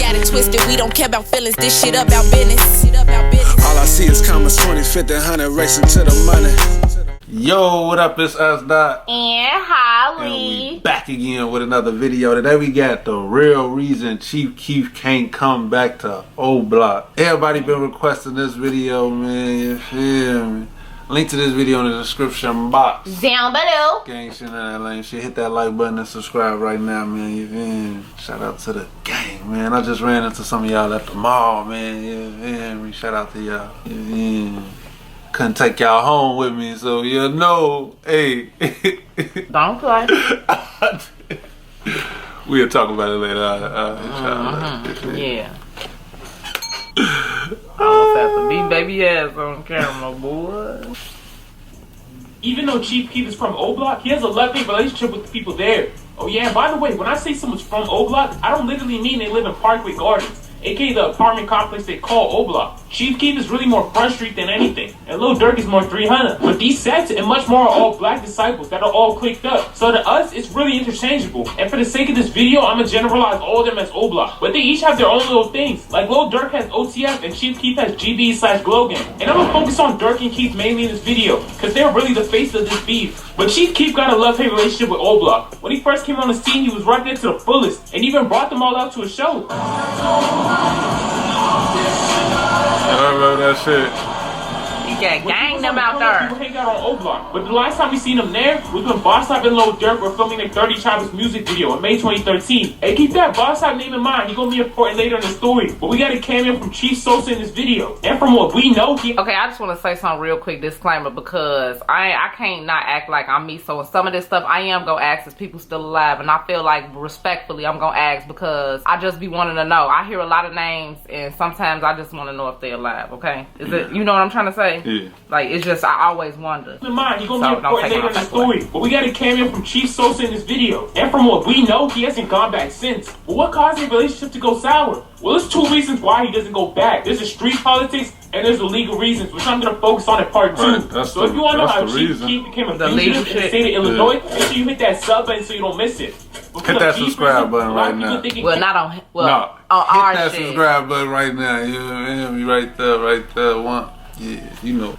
got it twisted. We don't care about feelings. This shit about business. All I see is commas, 20, 50, 100, racing to the money. Yo, what up? It's us, Dot. And Holly. And we back again with another video. Today we got the real reason Chief Keef can't come back to O Block. Everybody been requesting this video, man. You feel me? Link to this video in the description box. Down below. Gang shit and that lame shit. Hit that like button and subscribe right now, man. You feel me? Shout out to the gang, man. I just ran into some of y'all at the mall, man. You feel me? Shout out to y'all. You feel me? Couldn't take y'all home with me, so you know, hey. Don't play. We'll talk about it later. Yeah. I almost have to beat baby ass on camera, boy. Even though Chief Keef is from O Block, he has a love-hate relationship with the people there. Oh yeah, and by the way, when I say someone's from O Block, I don't literally mean they live in Parkway Gardens, aka the apartment complex they call O Block. Chief Keef is really more Front Street than anything, and Lil Durk is more 300. But these sets and much more are all black disciples that are all clicked up. So to us, it's really interchangeable. And for the sake of this video, I'm gonna generalize all of them as O Block. But they each have their own little things. Like Lil Durk has OTF and Chief Keef has GB/Glow Gang. And I'm gonna focus on Durk and Keef mainly in this video, because they're really the face of this beef. But Chief Keef got a love-hate relationship with O Block. When he first came on the scene, he was right there to the fullest, and even brought them all out to a show. I love that shit. You got gang them out there. People hang out on O Block. But the last time we seen them there was when Boss Type and Lil Durk were filming their 30 Choppers music video in May 2013. Hey, keep that Boss Type name in mind. He gonna be important later in the story. But we got a cameo from Chief Sosa in this video. And from what we know, Okay, I just want to say something real quick, disclaimer, because I can't not act like I'm me. So some of this stuff I am gonna ask is people still alive, and I feel like respectfully I'm gonna ask because I just be wanting to know. I hear a lot of names, and sometimes I just want to know if they're alive. Okay, is it? You know what I'm trying to say? Yeah. Like, it's just, I always wonder. In mind, he gonna be important later in the story. But we got a cameo from Chief Sosa in this video. And from what we know, he hasn't gone back since. But what caused their relationship to go sour? Well, there's two reasons why he doesn't go back. There's the street politics, and there's the legal reasons, which I'm gonna focus on in part 2. Right, so if you wanna know how Chief Keef became a fugitive in the state of Illinois, make sure you hit that sub button so you don't miss it. Hit that subscribe button right now. Well, not on, well, no, on hit our that shit. subscribe button right now. You know me, right there, one. Yeah, you know.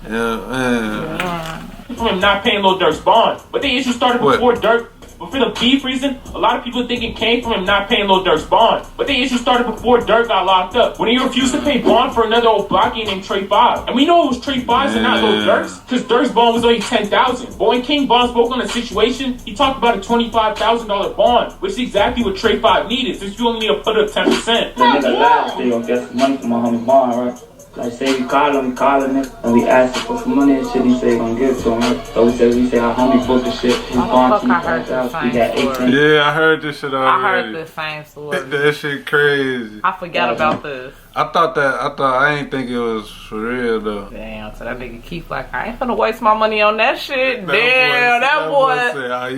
From him not paying Lil Durk's bond. But the issue started before Durk. But for the beef reason, a lot of people think it came from him not paying Lil Durk's bond. But the issue started before Durk got locked up, when he refused to pay bond for another old blockie named Trey 5. And we know it was Trey 5's and not Lil Durk's, because Durk's bond was only $10,000. But when King Bond spoke on the situation, he talked about a $25,000 bond, which is exactly what Trey 5 needed, since you only need to put up 10%. That nigga last day gonna get some money from my homie Bond, right? Like, say we calling it, and we ask him for some money and shit, he say he gonna give it to him, right? So we say our homie booked the shit, his bond, we got 18. Yeah, I heard this shit already. I heard the same story. That shit crazy. I forgot about this. I ain't think it was for real though. Damn, so that nigga Keef like, I ain't finna waste my money on that shit. That boy said, oh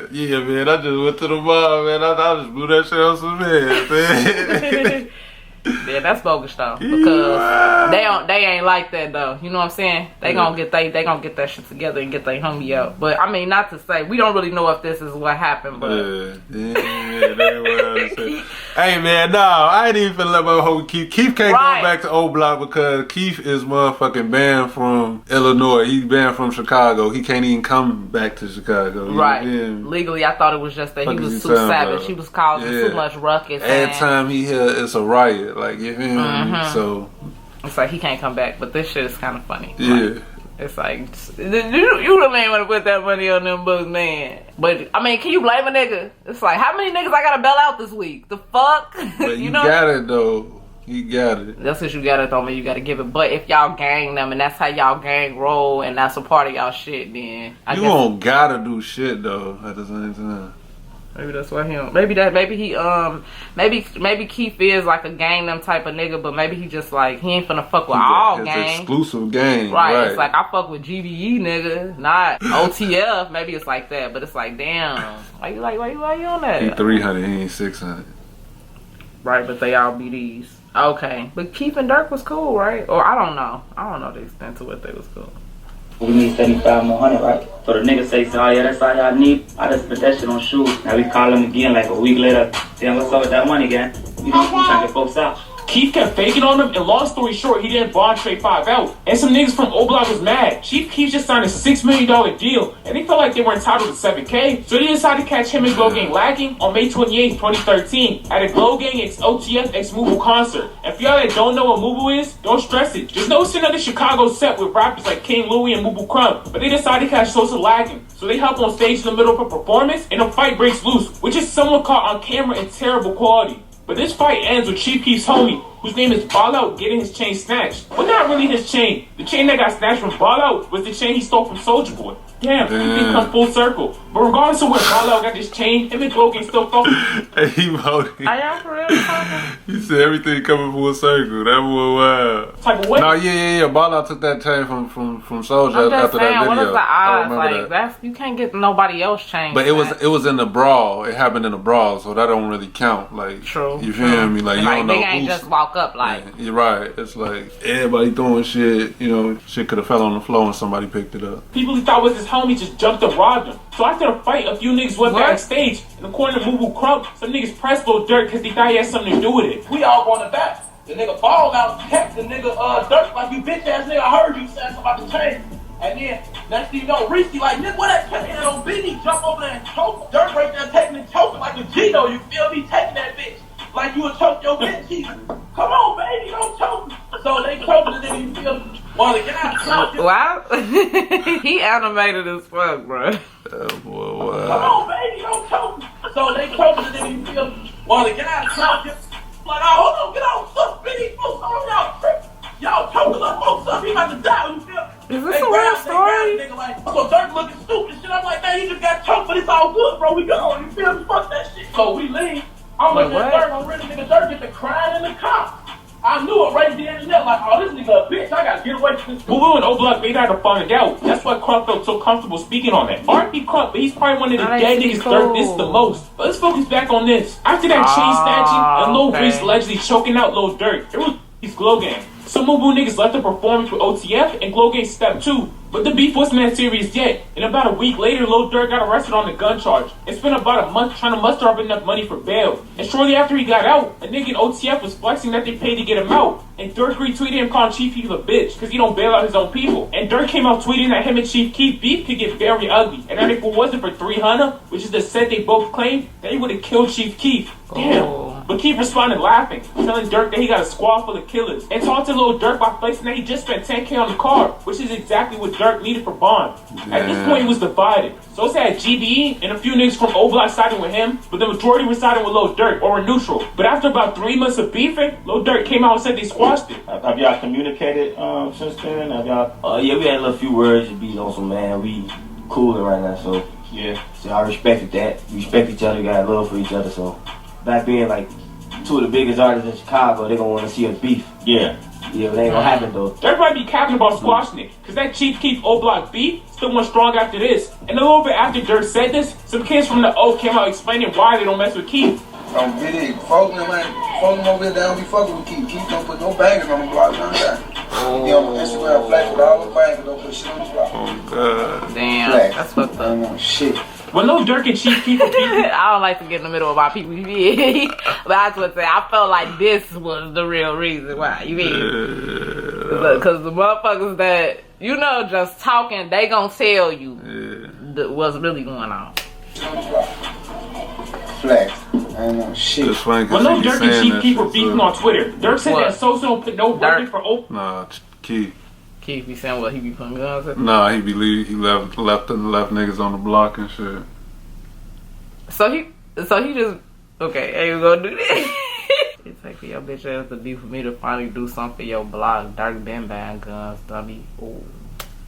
yeah, man, I just went to the mall, man. I just blew that shit on some man. Yeah, that's bogus though, because they ain't like that though. You know what I'm saying? They gonna get that shit together and get their homie out. But I mean, not to say we don't really know if this is what happened, but hey man, no, I ain't even finna let my whole Keef can't go back to O Block because Keef is motherfucking banned from Illinois. He's banned from Chicago. He can't even come back to Chicago. Right. Legally, I thought it was just that he was too savage. He was causing too much ruckus. Every time he here, it's a riot. Like, you feel me? So it's like he can't come back. But this shit is kind of funny. Yeah. Like, it's like, you the man want to put that money on them books, man. But, I mean, can you blame a nigga? It's like, how many niggas I got to bail out this week? The fuck? But you know? Got it, though. You got it. That's what you got it, though, man. You got to give it. But if y'all gang them and that's how y'all gang roll and that's a part of y'all shit, then I guess. You don't gotta do shit, though, at the same time. Maybe that's why maybe Keef is like a gang them type of nigga, but maybe he just like, he ain't finna fuck with all gang. Exclusive gang. Right. It's like, I fuck with GBE nigga, not OTF. Maybe it's like that, but it's like, damn. Why you on that? He 300, he ain't 600. Right, but they all be these. Okay. But Keef and Durk was cool, right? Or I don't know the extent to what they was cool. We need 75 more hundred, right? So the nigga say, oh yeah, that's all y'all need. I just put that shit on shoes. Now we call him again like a week later. Damn, what's up with that money, gang? You know, we trying to get folks out. Keef kept faking on him, and long story short, he didn't bond straight 5 out. And some niggas from O Block was mad. Chief Keef just signed a $6 million deal, and they felt like they were entitled to $7K. So they decided to catch him and Glow Gang lacking on May 28, 2013, at a Glow Gang x OTF x Mubu concert. And for y'all that don't know what Mubu is, don't stress it. There's no another Chicago set with rappers like King Louie and Mubu Crumb, but they decided to catch Sosa lacking. So they hop on stage in the middle of a performance, and a fight breaks loose, which is somewhat caught on camera in terrible quality. But this fight ends with Chief Keef's homie, whose name is Ball Out, getting his chain snatched. But not really his chain. The chain that got snatched from Ball Out was the chain he stole from Soulja Boy. Damn, he come full circle. But regardless of where Ball Out got this chain, him and Glow Gang still fucking. Hey, he voted. Are y'all for real talking? He said everything coming full circle. That boy wild. Type of way. Nah, yeah. Ball Out took that chain from Soulja I'm just after saying, that video. what is the odds? Like that. that's you can't get nobody else chain. But it was in the brawl. It happened in the brawl, so that don't really count. Like, True. You feel me? Like, you don't know they ain't who's, just walk up like. Yeah, you're right. It's like everybody throwing shit. You know, shit could have fell on the floor and somebody picked it up. People he thought was his homie just jumped up, robbed him. So after the fight, a few niggas went backstage, and according to Mubu Crump, some niggas pressed Lil Durk because they thought he had something to do with it. We all going to back. The nigga Ball Out text the nigga Durk like, you bitch ass nigga, I heard you saying something about the chain. And then next thing you know, Reese like, nigga, what that chain had on Biggie? Jump over there and choke. Durk right there taking and choking like a Gino, you feel me? Taking that bitch like you would choke your bitch. He, come on, baby, don't choke me. So they choking the nigga, you feel me? While the guy Wow, he animated as fuck, bro. Oh boy, wow. come on, baby, don't choke me. So they choking the nigga, you feel me? While the guy choking. Like, oh, hold on, get on, fuck, Biggie, folks, oh, y'all tripping. Y'all choking the folks up, he about to die, you feel me? Is this a real story? Nigga like, so Durk looking stupid shit. I'm like, man, he just got choked, but it's all good, bro. We go, you feel me? Fuck that shit. So we leave. I'm looking at Durk, I'm ready, nigga Durk get the crying in the car. I knew it right there and there, like, oh, this nigga a bitch, I gotta get away from this. Mubu and O Block, they had to find out. That's why Crump felt so comfortable speaking on that. R.I.P. Crump, but he's probably one of the dead niggas Durk misses the most. But let's focus back on this. After that chain snatching and Lil Reese allegedly choking out Lil Durk, there was his Glow Gang. Some Mubu niggas left the performance with OTF and Glow Gang stepped 2. But the beef wasn't that serious yet. And about a week later, Lil Durk got arrested on the gun charge and spent about a month trying to muster up enough money for bail. And shortly after he got out, a nigga in OTF was flexing that they paid to get him out. And Durk retweeted him calling Chief Keef a bitch because he don't bail out his own people. And Durk came out tweeting that him and Chief Keef beef could get very ugly. And that if it wasn't for 300, which is the set they both claimed, they would have killed Chief Keef. Damn. Oh. But Keef responded laughing, telling Durk that he got a squad full of killers. And talked to Lil Durk by flexing that he just spent 10K on the car, which is exactly what Durk needed for bond. At this point, he was divided. Sosa had GBE and a few niggas from O Block siding with him, but the majority were siding with Lil Durk or were neutral. But after about 3 months of beefing, Lil Durk came out and said they squashed it. Have y'all communicated since then? Have y'all? Yeah, we had a little few words to be on some, man. We cooling right now, so Yeah. so I respected that. We respect each other, got love for each other, so that being like 2 of the biggest artists in Chicago, they gonna want to see us beef. Yeah. Yeah, it ain't gonna happen though. Everybody be capping about squashing it, cause that Chief Keef O Block beef still went strong after this. And a little bit after Durk said this, some kids from the O came out explaining why they don't mess with Keef. Really, fucking him, man. Fucking over there down, we fucking with Keef. Keef don't put no bangers on the block, none of that. He on Instagram flash with all the bangers, don't put shit on the block. Oh god. Damn, Flash. that's fucked up. Ain't no shit. When no Durk and Chief Keef were beefing, I don't like to get in the middle of my people, you mean? But I was gonna say, I felt like this was the real reason why, you mean? Because the motherfuckers that, you know, just talking, they gonna tell you what's really going on. Shit on the block. Flash. Ain't no shit. It's funny when because no he be Durk and saying Chief that Keef were shit, beefing so. on Twitter, Durk said What? that Sosa don't put no work in for O. Nah, Keef. Keith be saying what he be putting guns at? Nah, he left niggas on the block and shit. So he just, okay, ain't gonna do this. It's like for your bitch ass to be for me to finally do something for your block. Dark been buying guns, dummy. Ooh.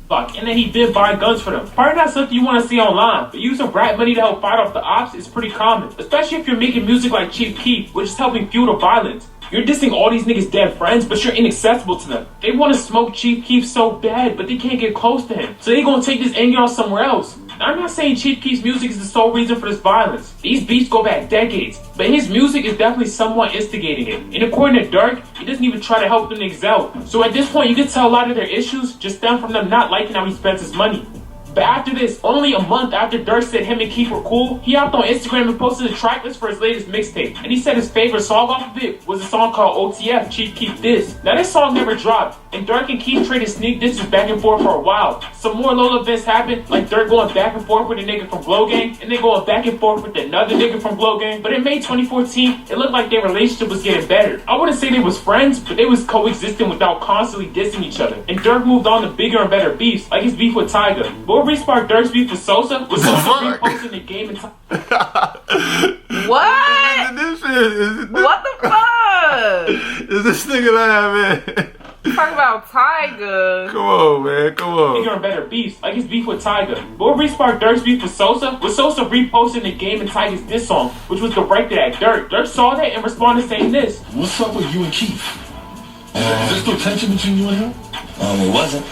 And then he did buy guns for them. Probably not something you want to see online, but using rap money to help fight off the ops is pretty common. Especially if you're making music like Chief Keef, which is helping fuel the violence. You're dissing all these niggas' dead friends, but you're inaccessible to them. They want to smoke Chief Keef so bad, but they can't get close to him. So they gonna take this anger out somewhere else. Now, I'm not saying Chief Keef's music is the sole reason for this violence. These beefs go back decades, but his music is definitely somewhat instigating it. And according to Dirk, he doesn't even try to help them niggas out. So at this point, you can tell a lot of their issues just stem from them not liking how he spends his money. But after this, only a month after Dirk said him and Keef were cool, he hopped on Instagram and posted a track list for his latest mixtape. And he said his favorite song off of it was a song called OTF, Chief Keef This. Now this song never dropped, and Dirk and Keef traded sneak disses back and forth for a while. Some more little events happened, like Dirk going back and forth with a nigga from Blow Gang, and then going back and forth with another nigga from Blow Gang. But in May 2014, it looked like their relationship was getting better. I wouldn't say they was friends, but they was coexisting without constantly dissing each other. And Dirk moved on to bigger and better beefs, like his beef with Tyga. But what re-sparked Dirk's beef with Sosa was Sosa reposting the game and What? What the fuck? Is this nigga lying, man? Talk about Tyga. Come on, man. Come on. Bigger and better beefs, like his beef with Tyga. But what re-sparked Dirk's beef with Sosa was Sosa reposting the game and Tyga's diss song, which was directed at Dirk. Dirk saw that and responded saying this. What's up with you and Keef? Is there still tension between you and him? It wasn't.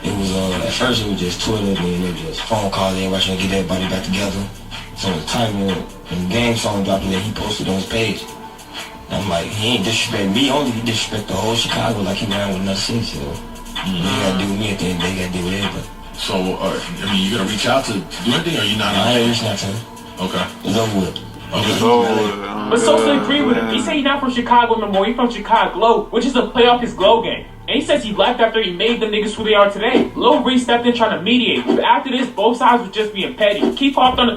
It was, at first it was just Twitter, then it was just phone calls, everybody trying to get everybody back together. So the Tyga and the game song dropped and then he posted on his page. And I'm like, he ain't disrespect me only, he disrespect the whole Chicago like he ran with another city, so he gotta do with me at the end, they gotta do with everybody. So, I mean, you gonna reach out to do anything or you not? I ain't reaching out to him. Okay. It's over with. Okay. But Sosa agreed with him. He said he's not from Chicago no more, he's from Chicago Glow, which is a play off his Glow Gang. And he says he left after he made them niggas who they are today. Lil Reese stepped in trying to mediate. But after this, both sides were just being petty. Keef hopped on the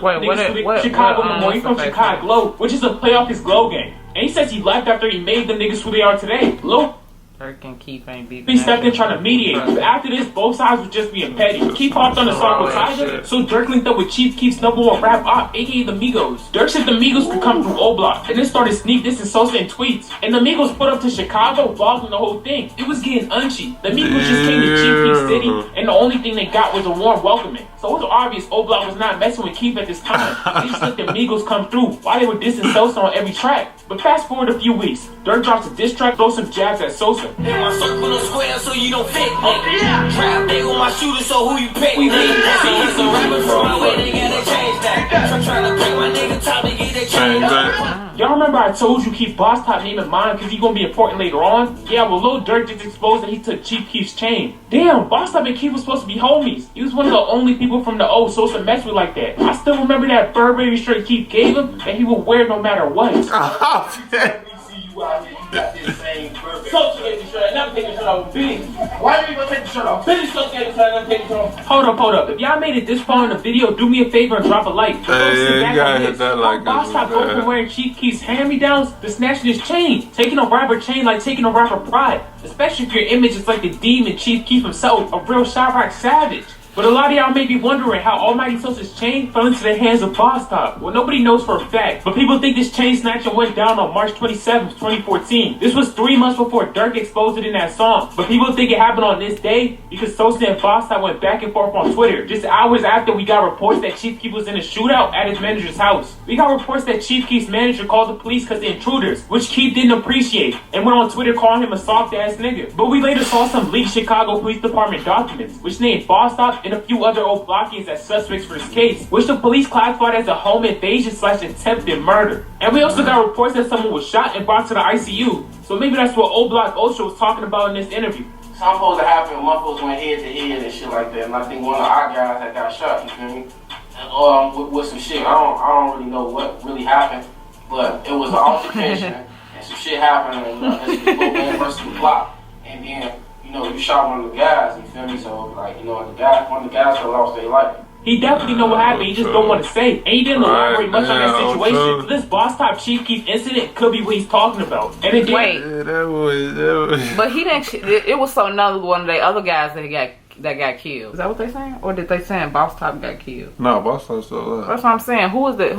Chicago no more. He's from Chicago Glow, which is a play off his Glow Gang. And he says he left after he made them niggas who they are today. Lil Dirk and Keef ain't beefing. He stepped in trying to mediate. But after this, both sides were just being petty. Keef hopped on the song with Tyga, so Dirk linked up with Chief Keef's #1 rap op, aka the Migos. Dirk said the Migos could come through O Block, and then started sneak dissing Sosa in tweets. And the Migos put up to Chicago, vlogging the whole thing. It was getting unchy. The Migos just came to Chief Keef's city, and the only thing they got was a warm welcoming. So it was obvious O Block was not messing with Keef at this time. They just let the Migos come through while they were dissing Sosa on every track. But fast forward a few weeks, Dirk drops a diss track, throws some jabs at Sosa. Square so you don't fit, nigga. Trap big on my shooter, so who you pick, nigga? See, it's a rapper from my way, they gotta change that. Trying to pay my nigga top to get that change back. Y'all remember I told you keep Boss Top name in mind because he's gonna be important later on? Yeah, well, Lil Durk just exposed that he took Chief Keef's chain. Damn, Boss Top and Keef was supposed to be homies. He was one of the only people from the O Sosa mess with like that. I still remember that Burberry shirt Keef gave him that he would wear no matter what. Sosa gave the shirt, and I'm taking the shirt off Billy. Why are you gonna take the shirt off? Billy Sosa gave the shirt, and I'm taking the shirt off. Hold up. If y'all made it this far in the video, do me a favor and drop a like. Hey, you gotta hit that like. Boss Top go from wearing Chief Keef's hand-me-downs to snatching his chain. Taking a rapper chain like taking a rapper pride. Especially if your image is like the demon Chief Keef himself, a real Chirac savage. But a lot of y'all may be wondering how Almighty Sosa's chain fell into the hands of Boss Top. Well, nobody knows for a fact, but people think this chain snatching went down on March 27th, 2014. This was 3 months before Durk exposed it in that song. But people think it happened on this day because Sosa and Boss Top went back and forth on Twitter. Just hours after we got reports that Chief Keef was in a shootout at his manager's house. We got reports that Chief Keef's manager called the police because of intruders, which Keef didn't appreciate, and went on Twitter calling him a soft-ass nigga. But we later saw some leaked Chicago Police Department documents, which named Boss Top and a few other old blockies as suspects for this case, which the police classified as a home invasion / attempted murder. And we also got reports that someone was shot and brought to the ICU. So maybe that's what O Block Ultra was talking about in this interview. Something supposed to happen, motherfuckers went head to head and shit like that. And I think one of our guys that got shot, you feel me? And, with some shit. I don't really know what really happened, but it was an altercation and some shit happened and this people went versus the block. And then, you know, you shot one of the guys, you feel me? So, like, you know, one of the guys that lost their life. He definitely know what happened, he just don't want to say. And he didn't elaborate much on that situation. So this Boss Top Chief Keef incident could be what he's talking about. And again, wait, that was. But he didn't. It was so another one of the other guys that got killed. Is that what they saying? Or did they saying Boss Top got killed? No, Boss Top still alive. That's what I'm saying. Who is that?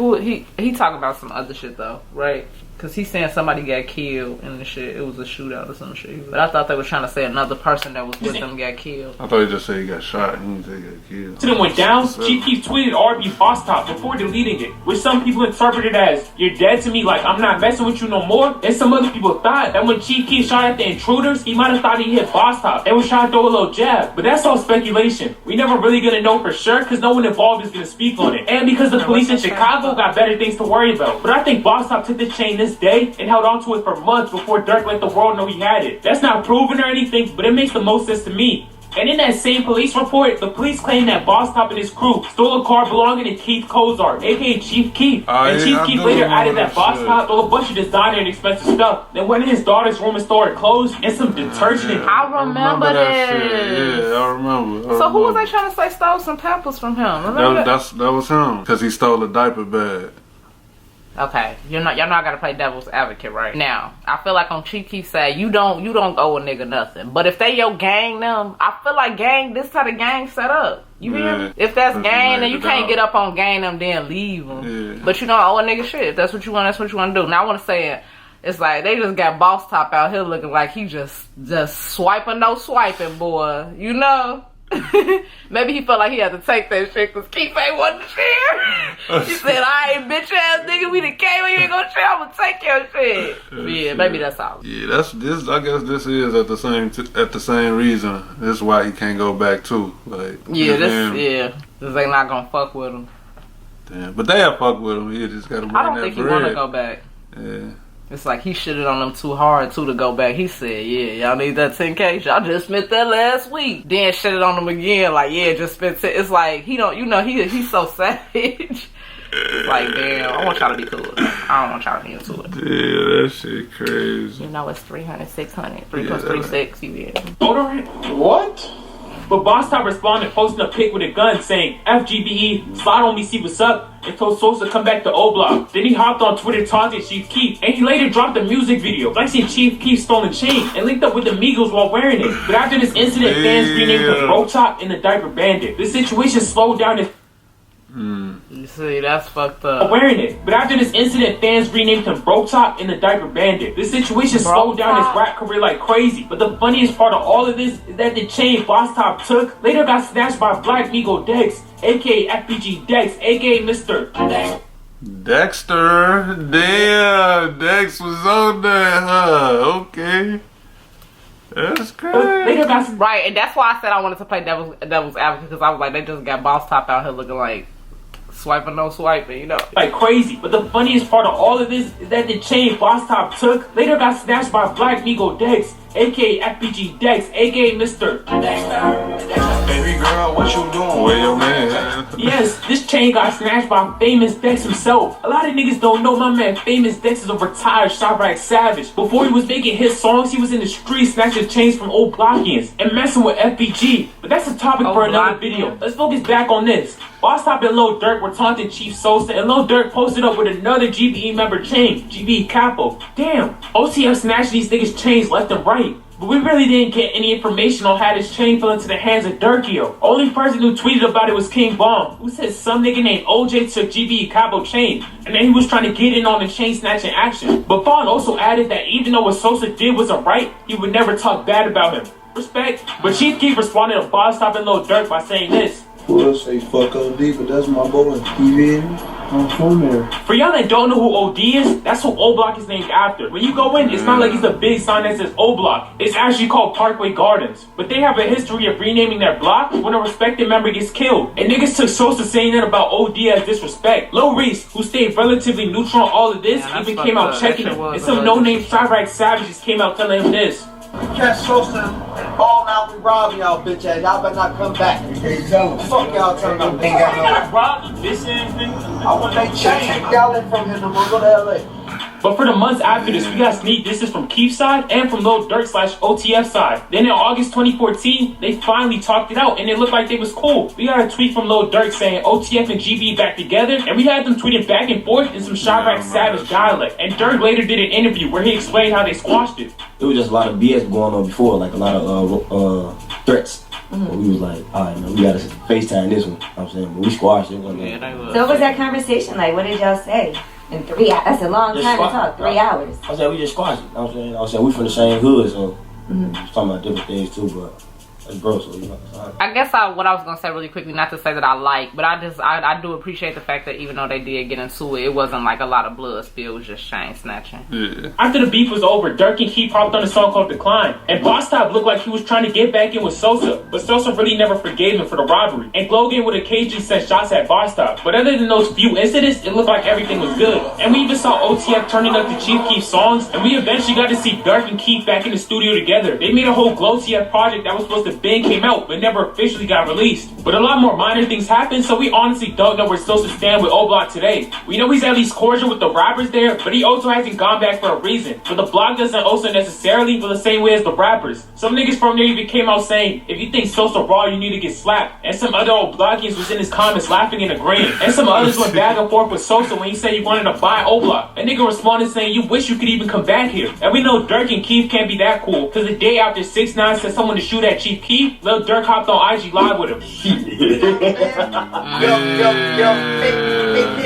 He talking about some other shit though, right? Cause he's saying somebody got killed and the shit. It was a shootout or some shit. But I thought they were trying to say another person that was with them got killed. I thought he just said he got shot. He didn't say he got killed. Incident went down. Chief Keef tweeted RB Boss Top before deleting it, which some people interpreted as "You're dead to me, like I'm not messing with you no more." And some other people thought that when Chief Keef shot at the intruders, he might have thought he hit Boss Top and was trying to throw a little jab. But that's all speculation. We never really gonna know for sure because no one involved is gonna speak on it, and because the police in Chicago got better things to worry about. But I think Boss Top took this chain this day and held onto it for months before Dirk let the world know he had it. That's not proven or anything, but it makes the most sense to me. And in that same police report, the police claim that Boss Top and his crew stole a car belonging to Keith Kozar, aka Chief Keef. And Chief Keef later added that Boss Top stole a bunch of designer and expensive stuff. Then went in his daughter's room and stole her clothes and some detergent. I remember this. Yeah, I remember. So who was they trying to say stole some Pampers from him? Remember that was him, because he stole a diaper bag. Okay, y'all not gotta play devil's advocate right now. I feel like on Chief Keef side, you don't owe a nigga nothing. But if they your gang them, I feel like this how the gang set up. You hear me? If that's gang, then you can't get up on gang them, then leave them. Yeah. But you don't owe a nigga shit. If that's what you want, that's what you want to do. Now I want to say it's like they just got Boss Top out here looking like he just swiping, no swiping, boy. You know. Maybe he felt like he had to take that shit because Keith ain't want to share. He said, "Alright, bitch ass nigga, we done came and you ain't gonna share, I'm gonna take your shit." Yeah, maybe that's all. Yeah, that's this. I guess this is at the same reason. This is why he can't go back too. Like this ain't not gonna fuck with him. Damn, but they have fuck with him. He just gotta bring that bread. I don't think he wanna go back. Yeah. It's like he shitted on them too hard too to go back. He said, "Yeah, y'all need that 10K. Y'all just spent that last week." Then shitted on them again. Like, yeah, just spent 10. It's like he don't, he's so savage. It's like, damn, I want y'all to be cool. I don't want y'all to be into it. Yeah, that shit crazy. You know it's 300, 600, 3 plus 3, 6. You get What? But Boss Top responded posting a pic with a gun saying, "FGBE, slide on me, see what's up," and told Sosa to come back to O Block. Then he hopped on Twitter taunting Chief Keef, and he later dropped a music video flexing Chief Keef's stolen chain and linked up with the Migos while wearing it. But after this incident, fans renamed him Bro Top and the Diaper Bandit. This situation slowed down his You see, that's fucked up. Wearing it. But after this incident, fans renamed him Bro Top and the Diaper Bandit. This situation slowed down his rap career like crazy. But the funniest part of all of this is that the chain Boss Top took later got snatched by Black Migo Dex, aka FBG Dex, aka Mr. Dexter. Damn, Dex was on there, huh? Okay. That's crazy. Right, and that's why I said I wanted to play devil's advocate, because I was like, they just got Boss Top out here looking like swiping, no swiping, like crazy. But the funniest part of all of this is that the chain Boss Top took later got snatched by Black Migo Dex, aka FBG Dex, aka Mr. Baby girl, what you doing? Where your man? Yes, this chain got snatched by Famous Dex himself. A lot of niggas don't know my man Famous Dex is a retired Chirac Savage. Before he was making hit songs, he was in the streets snatching chains from old Blockians and messing with FBG. But that's a topic for another video. Let's focus back on this. Boss Top and Lil Durk were taunting Chief Sosa, and Lil Durk posted up with another GBE member chain, GBE Capo. Damn, OTF snatched these niggas' chains left and right. But we really didn't get any information on how this chain fell into the hands of Durkio. Only person who tweeted about it was King Bomb, who said some nigga named OJ took GBE Capo chain, and then he was trying to get in on the chain snatching action. But Vaughn also added that even though what Sosa did was alright, he would never talk bad about him. Respect. But Chief Keef responded to Boss Top and Lil Durk by saying this. Well, say fuck OD, but that's my boy. You hear me? I'm from there. For y'all that don't know who OD is, that's who O Block is named after. When you go in, it's not like it's a big sign that says O Block. It's actually called Parkway Gardens. But they have a history of renaming their block when a respected member gets killed. And niggas took Sosa saying that about OD as disrespect. Lil Reese, who stayed relatively neutral on all of this, even came out checking him. And some no-name Chirac Savages came out telling him this. Catch Sosa and ball out, we rob y'all bitch ass. Y'all better not come back. Can't tell him. Fuck y'all talking about. Ain't got no rob you bitch ass nigga. I want they chain. Y'all in from here no more. Go to LA. But for the months after this, we got sneak disses from Keef's side and from Lil Durk / OTF side. Then in August 2014, they finally talked it out and it looked like they was cool. We got a tweet from Lil Durk saying OTF and GB back together, and we had them tweeting back and forth in some Chirac Savage dialect. And Durk later did an interview where he explained how they squashed it. It was just a lot of BS going on before, like a lot of threats. But we was like, all right, man, we gotta FaceTime this one. I'm saying, but we squashed it. So what was that conversation like? What did y'all say? In 3 hours. That's a long Just time to squash- talk. 3 hours. I said we just squashed it. You know what I'm saying? I was saying we from the same hood, so talking about different things too, but that's bro, so you know. I guess what I was gonna say really quickly, not to say that I like, but I do appreciate the fact that even though they did get into it, it wasn't like a lot of blood spill. It was just chain snatching. Yeah. After the beef was over, Dirk and Keef hopped on a song called Decline, and Boss Top looked like he was trying to get back in with Sosa, but Sosa really never forgave him for the robbery. And Logan would occasionally send shots at Boss Top, but other than those few incidents, it looked like everything was good. And we even saw OTF turning up the Chief Keef songs, and we eventually got to see Dirk and Keef back in the studio together. They made a whole Glow TF project that was supposed to been came out, but never officially got released. But a lot more minor things happened, so we honestly don't know where Sosa stand with O Block today. We know he's at least cordial with the rappers there, but he also hasn't gone back for a reason. But the block doesn't also necessarily feel the same way as the rappers. Some niggas from there even came out saying, if you think Sosa raw, you need to get slapped. And some other old blockians was in his comments laughing and agreeing. And some others went back and forth with Sosa when he said he wanted to buy O Block. A nigga responded saying, you wish you could even come back here. And we know Dirk and Keef can't be that cool, because the day after 6ix9ine said someone to shoot at Chief Keef, Lil Dirk hopped on IG Live with him. Take care of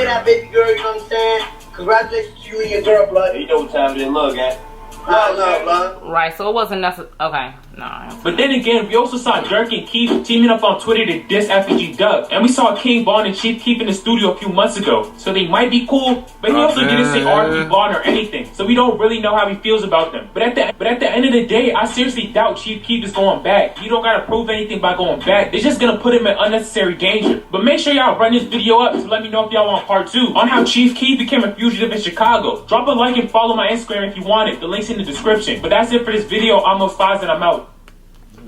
that baby girl, you know what I'm saying? Congratulations to you and your girl, blood. You know what time it is, look, man. Love, blood. Right, so it wasn't necessary. Okay, no. But then again, we also saw Dirk and Keef teaming up on Twitter to diss FBG Dub. And we saw King Von and Chief Keef in the studio a few months ago. So they might be cool, but he also didn't say RP Von or anything. So we don't really know how he feels about them. But at the end of the day, I seriously doubt Chief Keef is going back. You don't gotta prove anything by going back. It's just gonna put him in unnecessary danger. But make sure y'all run this video up to let me know if y'all want part 2 on how Chief Keef became a fugitive in Chicago. Drop a like and follow my Instagram if you want it. The link's in the description. But that's it for this video. I'm Most Fives and I'm out.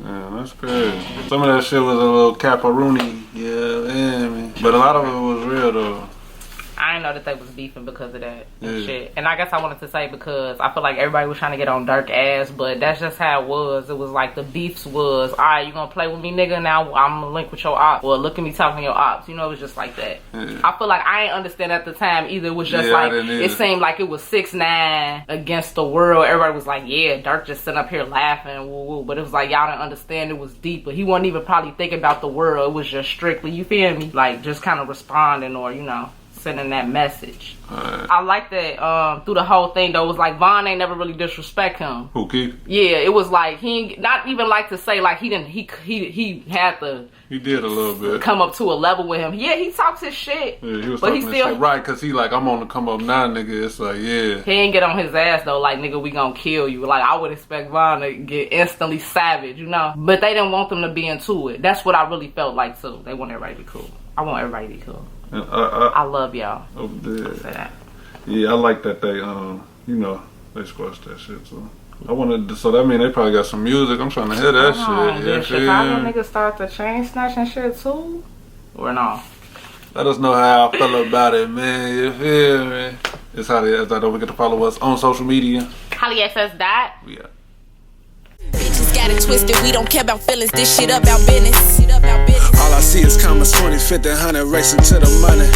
Yeah, that's crazy. Some of that shit was a little caparoonie, man. But a lot of it was real though. I didn't know that they was beefing because of that and shit. And I guess I wanted to say because I feel like everybody was trying to get on Dirk ass, but that's just how it was. It was like the beefs was, alright, you gonna play with me, nigga? Now I'm gonna link with your ops. Well, look at me talking to your ops. You know, it was just like that. Yeah. I feel like I ain't understand at the time either. It was just like, it seemed like it was 6ix9ine against the world. Everybody was like, yeah, Dirk just sitting up here laughing, woo woo. But it was like, y'all didn't understand it was deeper. He wasn't even probably thinking about the world. It was just strictly, you feel me? Like, just kind of responding or, you know, sending that message. I like that through the whole thing though. It was like Von ain't never really disrespect him. Who, Keef? Yeah, it was like he not even like to say like he didn't he had to. He did a little bit. Come up to a level with him. Yeah, he talks his shit. Yeah, he was but talking he his still shit. Right, cause he like, I'm on the come up now, nigga. It's like, yeah. He ain't get on his ass though, like, nigga, we gonna kill you. Like, I would expect Von to get instantly savage, you know? But they didn't want them to be into it. That's what I really felt like too. They want everybody to be cool. I want everybody to be cool. I love y'all. Oh, yeah, I like that they, you know, they squashed that shit. So I wanted, so that mean they probably got some music. I'm trying to hear that shit. Did Chicago niggas start the chain snatching shit too, or no? Let us know how I feel about it, man. You feel me? It's how they. Don't forget to follow us on social media. HollyXS that. Yeah. Bitches got it twisted, we don't care about feelings, this shit about business. All I see is commas, 20, 50, 100, racing to the money.